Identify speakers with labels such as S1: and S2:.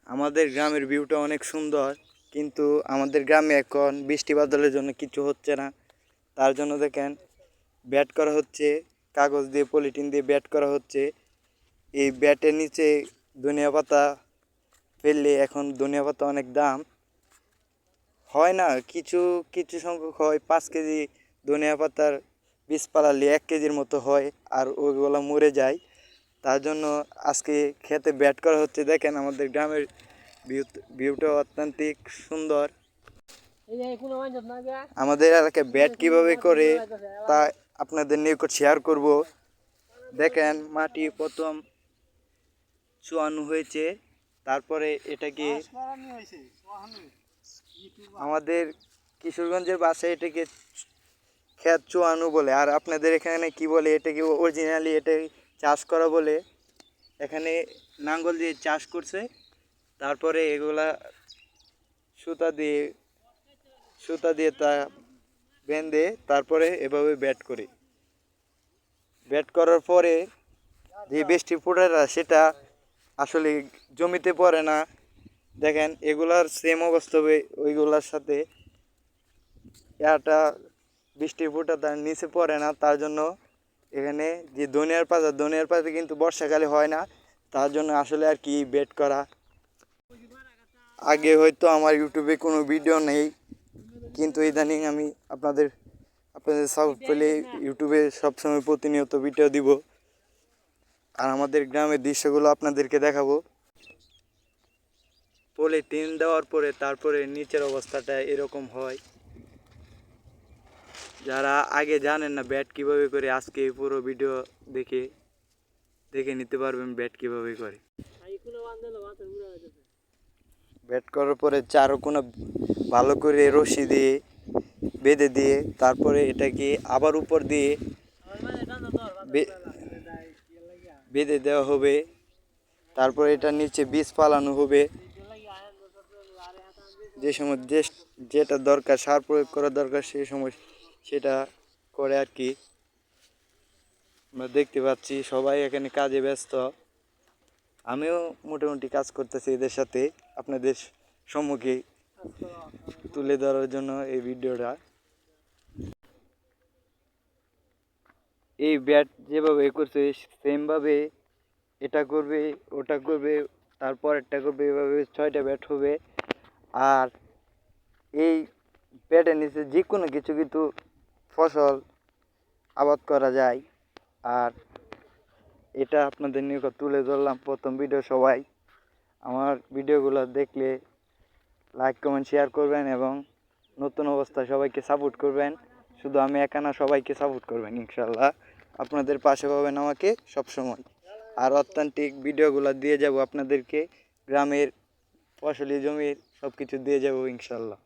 S1: আমাদের গ্রামের ভিউটা অনেক সুন্দর, কিন্তু আমাদের গ্রামে এখন বৃষ্টি বাদলের জন্য কিছু হচ্ছে না। তার জন্য দেখেন ব্যাট করা হচ্ছে, কাগজ দিয়ে পলিথিন দিয়ে ব্যাট করা হচ্ছে। এই ব্যাটের নিচে ধনিয়া পাতা ফেললে, এখন ধনিয়া পাতা অনেক দাম হয় না, কিছু কিছু সংখ্যক হয়। 5 কেজি ধনিয়া পাতার বীজ পালালে 1 কেজির মতো হয়, আর ওইগুলো মরে যায়। তার জন্য আজকে খেতে ব্যাট করা হচ্ছে। দেখেন আমাদের গ্রামের ভিউটা অত্যন্তিক সুন্দর। আমাদের এলাকায় ব্যাট কিভাবে করে তা আপনাদের নিকট শেয়ার করব। দেখেন মাটি প্রথম চুয়ানো হয়েছে, তারপরে এটাকে আমাদের কিশোরগঞ্জের ভাষায় এটাকে ক্ষেত চুয়ানো বলে, আর আপনাদের এখানে কি বলে এটাকে অরিজিনালি এটাই চাষ করা বলে। এখানে নাঙ্গল দিয়ে চাষ করছে, তারপরে এগুলা সুতা দিয়ে তা বেঁধে তারপরে এভাবে ব্যাট করি। ব্যাট করার পরে যে বৃষ্টি ফোঁটাটা সেটা আসলে জমিতে পড়ে না। দেখেন এগুলার সেম অবস্থা হবে ওইগুলার সাথে। বৃষ্টির ফোঁটা তার নিচে পড়ে না, তার জন্য এখানে যে ধনিয়ার পাতা কিন্তু বর্ষাকালে হয় না, তার জন্য আসলে আর কি ব্যাট করা। আগে হয়তো আমার ইউটিউবে কোনো ভিডিও নেই, কিন্তু ইদানিং আমি আপনাদের সাপোর্ট পেলে ইউটিউবে সবসময় প্রতিনিয়ত ভিডিও দিব, আর আমাদের গ্রামের দৃশ্যগুলো আপনাদেরকে দেখাবো। পলিথিন দেওয়ার পরে তারপরে নিচের অবস্থাটা এরকম হয়। যারা আগে জানেন না ব্যাট কীভাবে করে, আজকে পুরো ভিডিও দেখে নিতে পারবেন ব্যাট কীভাবে করে। ব্যাট করার পরে চারকোনা ভালো করে রশি দিয়ে বেঁধে দিয়ে তারপরে এটাকে আবার উপর দিয়ে বেঁধে দেওয়া হবে। তারপরে এটার নিচে বীজ পালানো হবে। যে সময় যেটা দরকার, সার প্রয়োগ করা দরকার, সেই সময় সেটা করে আর কি। আমরা দেখতে পাচ্ছি সবাই এখানে কাজে ব্যস্ত। আমিও মোটামুটি কাজ করতেছি এদের সাথে, আপনাদের সম্মুখে তুলে ধরার জন্য এই ভিডিওটা। এই ব্যাট যেভাবে করছে সেমভাবে এটা করবে, ওটা করবে, তারপর একটা করবে, এভাবে 6টা ব্যাট হবে। আর এই ব্যাটের নিচে যে কোনো কিছু কিন্তু ফসল আবাদ করা যায়। আর এটা আপনাদের নিকট তুলে ধরলাম প্রথম ভিডিও। সবাই আমার ভিডিওগুলো দেখলে লাইক কমেন্ট শেয়ার করবেন এবং নতুন অবস্থায় সবাইকে সাপোর্ট করবেন। শুধু আমি একা না, সবাইকে সাপোর্ট করবেন ইনশাল্লাহ। আপনাদের পাশে পাবেন আমাকে সবসময়। আর অথেন্টিক ভিডিওগুলো দিয়ে যাব আপনাদেরকে, গ্রামের ফসলি জমির সব কিছু দিয়ে যাব ইনশাল্লাহ।